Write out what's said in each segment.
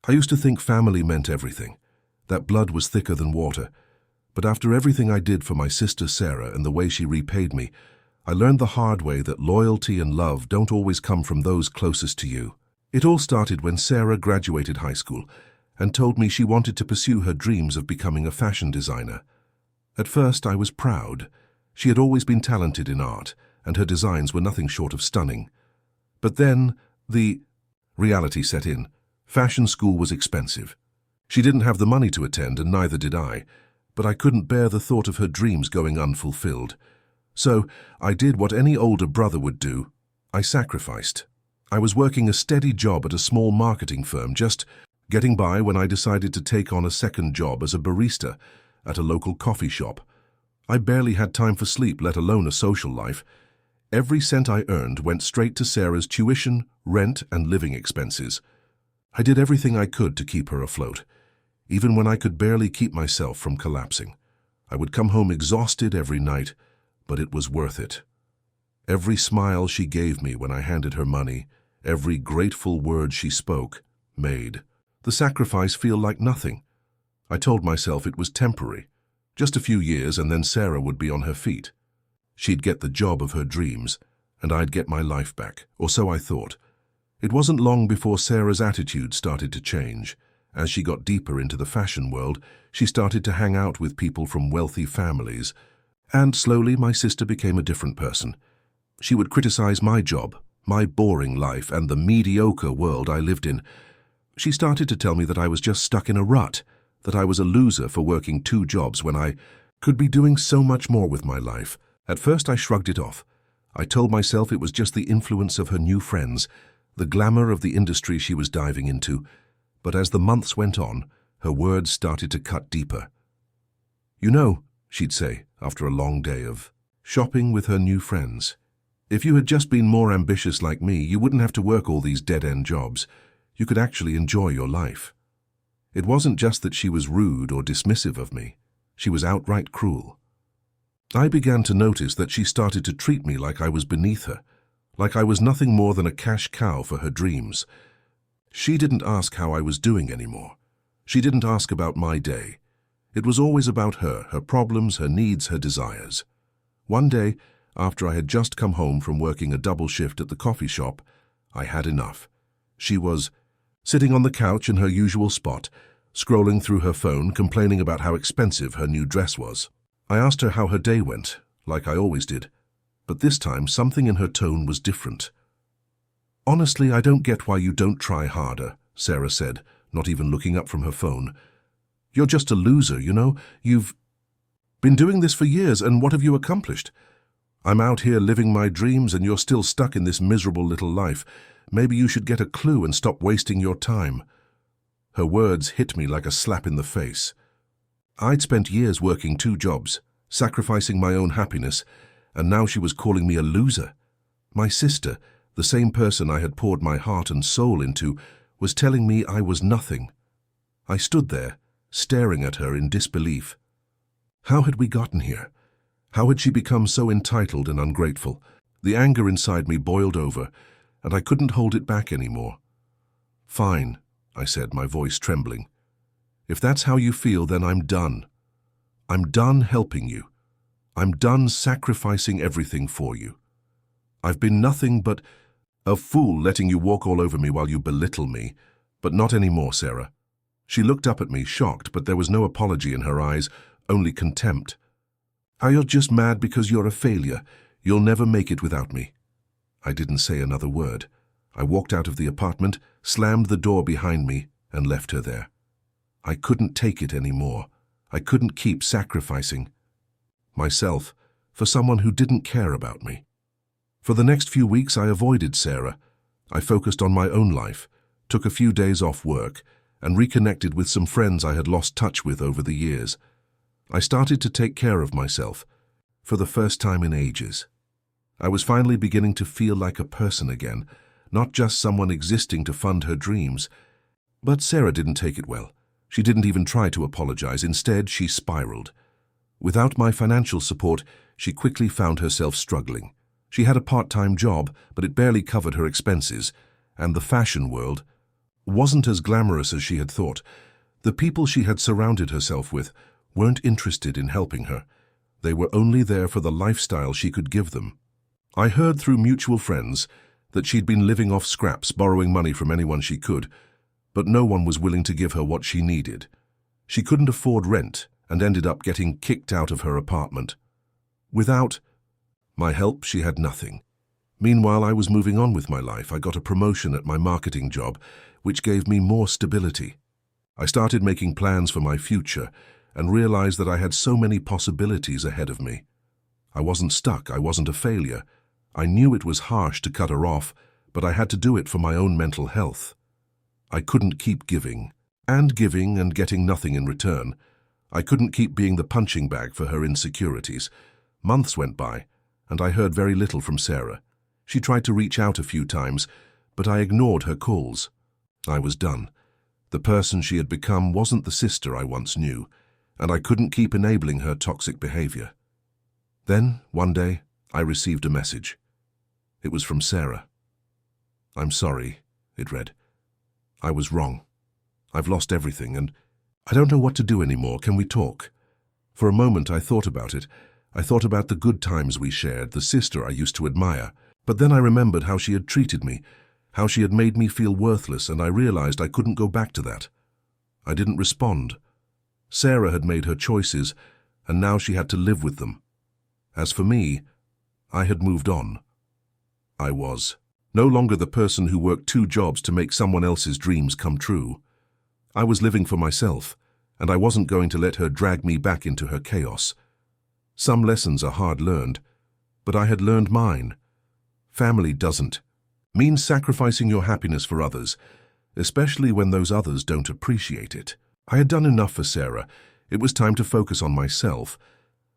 I used to think family meant everything, that blood was thicker than water. But after everything I did for my sister Sarah and the way she repaid me, I learned the hard way that loyalty and love don't always come from those closest to you. It all started when Sarah graduated high school and told me she wanted to pursue her dreams of becoming a fashion designer. At first, I was proud. She had always been talented in art, and her designs were nothing short of stunning. But then, the reality set in. Fashion school was expensive. She didn't have the money to attend, and neither did I, but I couldn't bear the thought of her dreams going unfulfilled. So, I did what any older brother would do. I sacrificed. I was working a steady job at a small marketing firm, just getting by when I decided to take on a second job as a barista at a local coffee shop. I barely had time for sleep, let alone a social life. Every cent I earned went straight to Sarah's tuition, rent, and living expenses. I did everything I could to keep her afloat, even when I could barely keep myself from collapsing. I would come home exhausted every night, but it was worth it. Every smile she gave me when I handed her money, every grateful word she spoke, made the sacrifice feel like nothing. I told myself it was temporary, just a few years, and then Sarah would be on her feet. She'd get the job of her dreams, and I'd get my life back, or so I thought. It wasn't long before Sarah's attitude started to change. As she got deeper into the fashion world, she started to hang out with people from wealthy families, and slowly my sister became a different person. She would criticize my job, my boring life, and the mediocre world I lived in. She started to tell me that I was just stuck in a rut, that I was a loser for working 2 jobs when I could be doing so much more with my life. At first I shrugged it off. I told myself it was just the influence of her new friends, the glamour of the industry she was diving into. But as the months went on, her words started to cut deeper. "You know," she'd say, after a long day of shopping with her new friends, "if you had just been more ambitious like me, you wouldn't have to work all these dead-end jobs. You could actually enjoy your life." It wasn't just that she was rude or dismissive of me. She was outright cruel. I began to notice that she started to treat me like I was beneath her, like I was nothing more than a cash cow for her dreams. She didn't ask how I was doing anymore. She didn't ask about my day. It was always about her, her problems, her needs, her desires. One day, after I had just come home from working a double shift at the coffee shop, I had enough. She was sitting on the couch in her usual spot, scrolling through her phone, complaining about how expensive her new dress was. I asked her how her day went, like I always did, but this time something in her tone was different. "Honestly, I don't get why you don't try harder," Sarah said, not even looking up from her phone. "You're just a loser, you know. You've been doing this for years, and what have you accomplished? I'm out here living my dreams, and you're still stuck in this miserable little life. Maybe you should get a clue and stop wasting your time." Her words hit me like a slap in the face. I'd spent years working 2 jobs, sacrificing my own happiness, and now she was calling me a loser. My sister, the same person I had poured my heart and soul into, was telling me I was nothing. I stood there, staring at her in disbelief. How had we gotten here? How had she become so entitled and ungrateful? The anger inside me boiled over, and I couldn't hold it back anymore. "Fine," I said, my voice trembling. "If that's how you feel, then I'm done. I'm done helping you. I'm done sacrificing everything for you. I've been nothing but a fool letting you walk all over me while you belittle me, but not anymore, Sarah." She looked up at me, shocked, but there was no apology in her eyes, only contempt. "How you're just mad because you're a failure. You'll never make it without me." I didn't say another word. I walked out of the apartment, slammed the door behind me, and left her there. I couldn't take it anymore. I couldn't keep sacrificing myself for someone who didn't care about me. For the next few weeks, I avoided Sarah. I focused on my own life, took a few days off work, and reconnected with some friends I had lost touch with over the years. I started to take care of myself, for the first time in ages. I was finally beginning to feel like a person again, not just someone existing to fund her dreams. But Sarah didn't take it well. She didn't even try to apologize. Instead, she spiraled. Without my financial support, she quickly found herself struggling. She had a part-time job, but it barely covered her expenses, and the fashion world, wasn't as glamorous as she had thought. The people she had surrounded herself with weren't interested in helping her. They were only there for the lifestyle she could give them. I heard through mutual friends that she'd been living off scraps, borrowing money from anyone she could, but no one was willing to give her what she needed. She couldn't afford rent and ended up getting kicked out of her apartment. Without my help, she had nothing. Meanwhile, I was moving on with my life. I got a promotion at my marketing job, which gave me more stability. I started making plans for my future and realized that I had so many possibilities ahead of me. I wasn't stuck. I wasn't a failure. I knew it was harsh to cut her off, but I had to do it for my own mental health. I couldn't keep giving and getting nothing in return. I couldn't keep being the punching bag for her insecurities. Months went by, and I heard very little from Sarah. She tried to reach out a few times, but I ignored her calls. I was done. The person she had become wasn't the sister I once knew, and I couldn't keep enabling her toxic behavior. Then, one day, I received a message. It was from Sarah. "I'm sorry," it read. "I was wrong. I've lost everything, and I don't know what to do anymore. Can we talk?" For a moment I thought about it. I thought about the good times we shared, the sister I used to admire. But then I remembered how she had treated me, how she had made me feel worthless, and I realized I couldn't go back to that. I didn't respond. Sarah had made her choices, and now she had to live with them. As for me, I had moved on. I was no longer the person who worked 2 jobs to make someone else's dreams come true. I was living for myself, and I wasn't going to let her drag me back into her chaos. Some lessons are hard learned, but I had learned mine. Family doesn't mean sacrificing your happiness for others, especially when those others don't appreciate it. I had done enough for Sarah. It was time to focus on myself,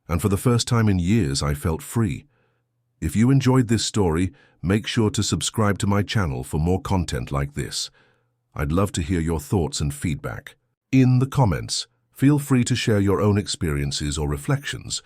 and for the first time in years I felt free. If you enjoyed this story, make sure to subscribe to my channel for more content like this. I'd love to hear your thoughts and feedback. In the comments, feel free to share your own experiences or reflections.